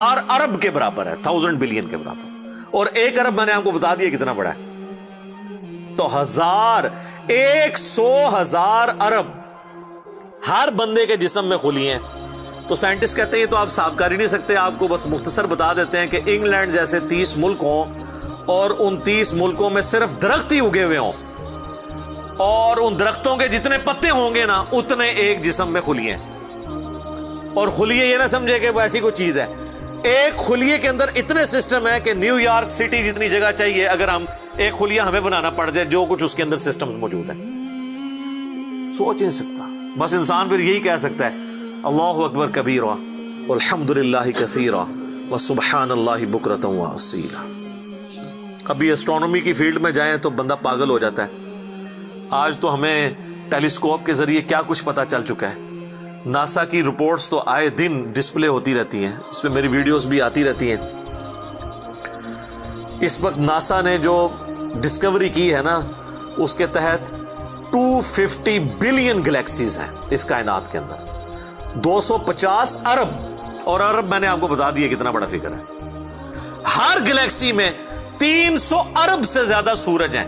अरब के बराबर है, 1000 बिलियन के बराबर। और 1 अरब मैंने आपको बता दिया कितना बड़ा है। तो 100,000 अरब हर बंदे के जिस्म में खुली हैं। तो साइंटिस्ट कहते हैं ये तो आप साफ कर ही नहीं सकते, आपको बस मुख्तसर बता देते हैं कि इंग्लैंड जैसे 30 मुल्क हों और उन 30 मुल्कों में सिर्फ दरख्त ही उगे हुए हों और उन दरख्तों के जितने पत्ते होंगे ना उतने एक जिस्म में खुलिए। और खुलिए ये ना समझे कि वो ऐसी कोई चीज है, एक खुलिए के अंदर इतने सिस्टम है कि न्यूयॉर्क सिटी जितनी जगह चाहिए अगर हम एक खुलिया हमें बनाना पड़ जाए, जो कुछ उसके अंदर सिस्टम्स मौजूद है, सोच नहीं सकता। बस इंसान फिर यही कह सकता है अल्लाहु अकबर कबीरा वल्हम्दुलिल्लाहि कसीरा व सुब्हानल्लाहि बुकरतन व असीला। अभी एस्ट्रोनॉमी की फील्ड में जाएं तो बंदा पागल हो जाता है। आज तो हमें टेलीस्कोप के जरिए क्या कुछ पता चल चुका है। नासा की रिपोर्ट्स तो आए दिन डिस्प्ले होती रहती हैं, इसमें मेरी वीडियोस भी आती रहती हैं। इस वक्त नासा ने जो डिस्कवरी की है ना, उसके तहत 250 बिलियन गैलेक्सीज हैं इस कायनात के अंदर, 250 अरब। और अरब मैंने आपको बता दिया कितना बड़ा फिगर है। हर गैलेक्सी में 300 अरब से ज्यादा सूरज हैं,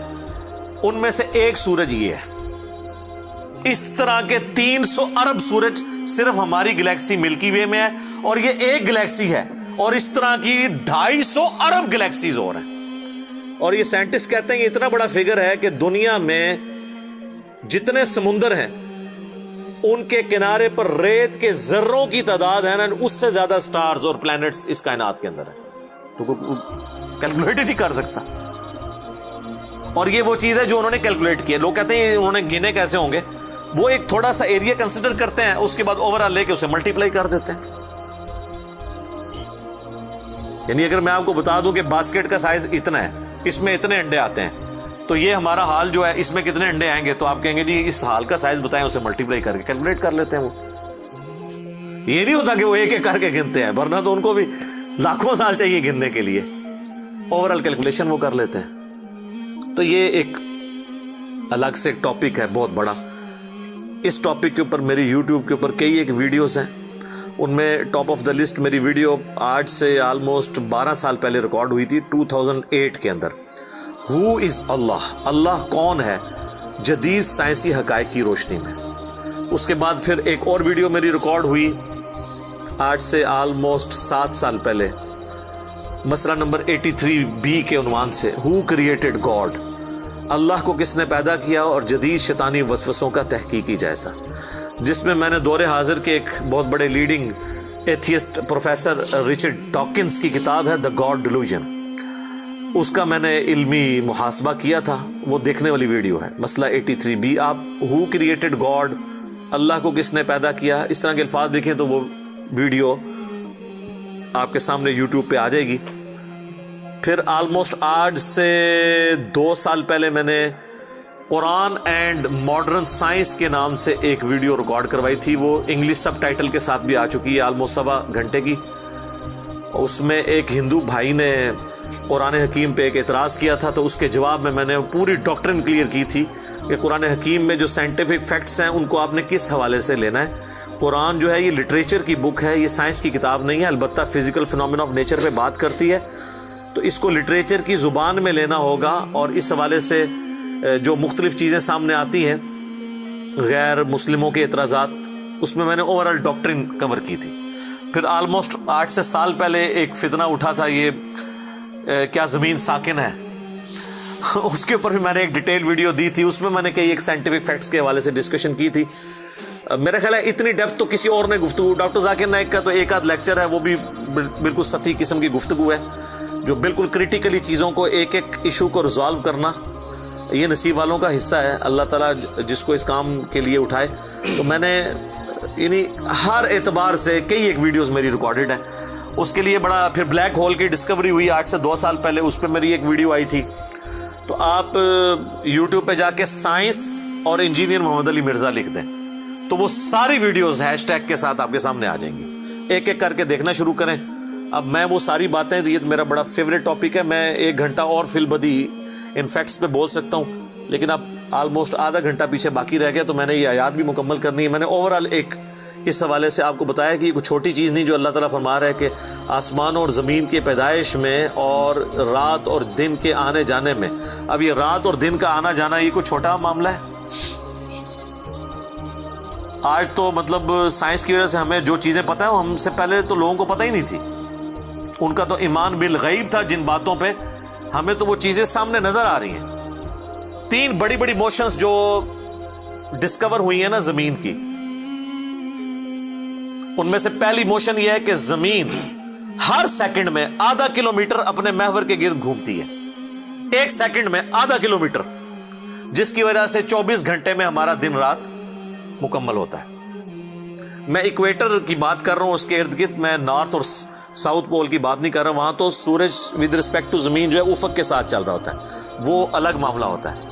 उनमें से एक सूरज ये है। इस तरह के 300 अरब सूरज सिर्फ हमारी गैलेक्सी मिल्की वे में है और ये एक गैलेक्सी है, और इस तरह की 250 अरब गैलेक्सीज और हैं। और ये साइंटिस्ट कहते हैं कि इतना बड़ा फिगर है कि दुनिया में जितने समुंदर हैं उनके किनारे पर रेत के जर्रों की तादाद है ना, उससे ज्यादा स्टार्स और प्लैनेट्स इस कायनात के अंदर है। तो कैलकुलेट ही नहीं कर सकता। और ये वो चीज है जो उन्होंने कैलकुलेट की है। लोग कहते हैं उन्होंने गिने कैसे होंगे, वो एक थोड़ा सा एरिया कंसिडर करते हैं, उसके बाद ओवरऑल लेके उसे मल्टीप्लाई कर देते हैं। यानी अगर मैं आपको बता दूं कि बास्केट का साइज इतना है, इसमें इतने अंडे आते हैं, तो ये हमारा हाल जो है इसमें कितने अंडे आएंगे, तो आप कहेंगे जी इस हाल का साइज बताएं, उसे मल्टीप्लाई करके कैलकुलेट कर लेते हैं। वो ये नहीं होता कि वो एक एक करके गिनते हैं, वरना तो उनको भी लाखों साल चाहिए गिनने के लिए। ओवरऑल कैलकुलेशन वो कर लेते हैं। तो ये एक अलग से एक टॉपिक है बहुत बड़ा। इस टॉपिक के ऊपर मेरी यूट्यूब के ऊपर कई एक वीडियोस हैं, उनमें टॉप ऑफ द लिस्ट मेरी वीडियो आज से ऑलमोस्ट 12 साल पहले रिकॉर्ड हुई थी, 2008 के अंदर। हु इज अल्लाह, अल्लाह कौन है, जदीद साइंसी हकायक की रोशनी में। उसके बाद फिर एक और वीडियो मेरी रिकॉर्ड हुई आज से ऑलमोस्ट 7 साल पहले, मसला नंबर 83B के उन्वान से, हु क्रिएटेड गॉड, अल्लाह को किसने पैदा किया और जदीद शैतानी वसवसों का तहकीकी जायजा, जिसमें मैंने दौरे हाजिर के एक बहुत बड़े leading atheist professor Richard Dawkins की किताब है द गॉड डिल्यूजन, उसका मैंने इल्मी मुहासबा किया था। वो देखने वाली वीडियो है, मसला 83B। आप हु क्रिएटेड गॉड, अल्लाह को किसने पैदा किया, इस तरह के अल्फाज देखें तो वो वीडियो आपके सामने यूट्यूब पे आ जाएगी। फिर ऑलमोस्ट आज से 2 साल पहले मैंने कुरान एंड मॉडर्न साइंस के नाम से एक वीडियो रिकॉर्ड करवाई थी, वो इंग्लिश सब टाइटल के साथ भी आ चुकी है, ऑलमोस्ट 1.25 घंटे की। उसमें एक हिंदू भाई ने कुरान हकीम पे एक एतराज़ किया था, तो उसके जवाब में मैंने पूरी डॉक्ट्रिन क्लियर की थी कि कुरान हकीम में जो साइंटिफिक फैक्ट्स हैं उनको आपने किस हवाले से लेना है। कुरान जो है ये लिटरेचर की बुक है, ये साइंस की किताब नहीं है, अलबत्ता फिजिकल फिनोमेना ऑफ नेचर पे बात करती है, तो इसको लिटरेचर की जुबान में लेना होगा। और इस हवाले से जो मुख्तलिफ चीज़ें सामने आती हैं गैर मुस्लिमों के एतराज़ात, उसमें मैंने ओवरऑल डॉक्ट्रिन कवर की थी। फिर ऑलमोस्ट 8 से साल पहले एक फितना उठा था, ये क्या ज़मीन साकिन है उसके ऊपर भी मैंने एक डिटेल वीडियो दी थी, उसमें मैंने कई एक साइंटिफिक फैक्ट्स के हवाले से डिस्कशन की थी। मेरा ख्याल है इतनी डेप्थ तो किसी और ने गुफ्तगू, डॉक्टर जाकिर नाइक का तो एक आध लेक्चर है, वो भी बिल्कुल सतही किस्म की गुफ्तगू है, जो बिल्कुल क्रिटिकली चीज़ों को एक एक इशू को रिजॉल्व करना ये नसीब वालों का हिस्सा है, अल्लाह ताला जिसको इस काम के लिए उठाए। तो मैंने यानी हर एतबार से कई एक वीडियोस मेरी रिकॉर्डेड है। उसके लिए बड़ा फिर ब्लैक होल की डिस्कवरी हुई आज से 2 साल पहले, उस पर मेरी एक वीडियो आई थी। तो आप यूट्यूब पे जाके साइंस और इंजीनियर मोहम्मद अली मिर्जा लिख दें तो वो सारी वीडियोस हैशटैग के साथ आपके सामने आ जाएंगी, एक एक करके देखना शुरू करें। अब मैं वो सारी बातें, ये मेरा बड़ा फेवरेट टॉपिक है, मैं 1 घंटा और फिलबदी इन फैक्ट्स पे बोल सकता हूँ, लेकिन अब ऑलमोस्ट आधा घंटा पीछे बाकी रह गया, तो मैंने ये आयात भी मुकम्मल करनी है। मैंने ओवरऑल एक اس حوالے سے آپ کو بتایا کہ یہ کوئی چھوٹی چیز نہیں جو اللہ تعالیٰ فرما رہا ہے کہ آسمانوں اور زمین کی پیدائش میں اور رات اور دن کے آنے جانے میں. اب یہ رات اور دن کا آنا جانا یہ کوئی چھوٹا معاملہ ہے؟ آج تو مطلب سائنس کی وجہ سے ہمیں جو چیزیں پتہ ہیں ہم سے پہلے تو لوگوں کو پتہ ہی نہیں تھی. ان کا تو ایمان بالغیب تھا جن باتوں پہ، ہمیں تو وہ چیزیں سامنے نظر آ رہی ہیں. 3 بڑی بڑی موشنز جو ڈسکور ہوئی ہیں نا زمین کی، ان میں سے پہلی موشن یہ ہے کہ زمین ہر سیکنڈ میں آدھا کلومیٹر اپنے محور کے گرد گھومتی ہے. 1 سیکنڈ میں آدھا کلومیٹر، جس کی وجہ سے 24 گھنٹے میں ہمارا دن رات مکمل ہوتا ہے. میں ایکویٹر کی بات کر رہا ہوں، اس کے ارد گرد، میں نارتھ اور ساؤتھ پول کی بات نہیں کر رہا. وہاں تو سورج ود رسپیکٹ ٹو زمین جو ہے افق کے ساتھ چل رہا ہوتا ہے، وہ الگ معاملہ ہوتا ہے.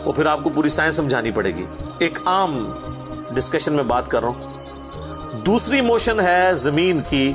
وہ پھر آپ کو پوری سائنس سمجھانی پڑے گی. ایک عام ڈسکشن میں بات کر رہا ہوں. دوسری موشن ہے زمین کی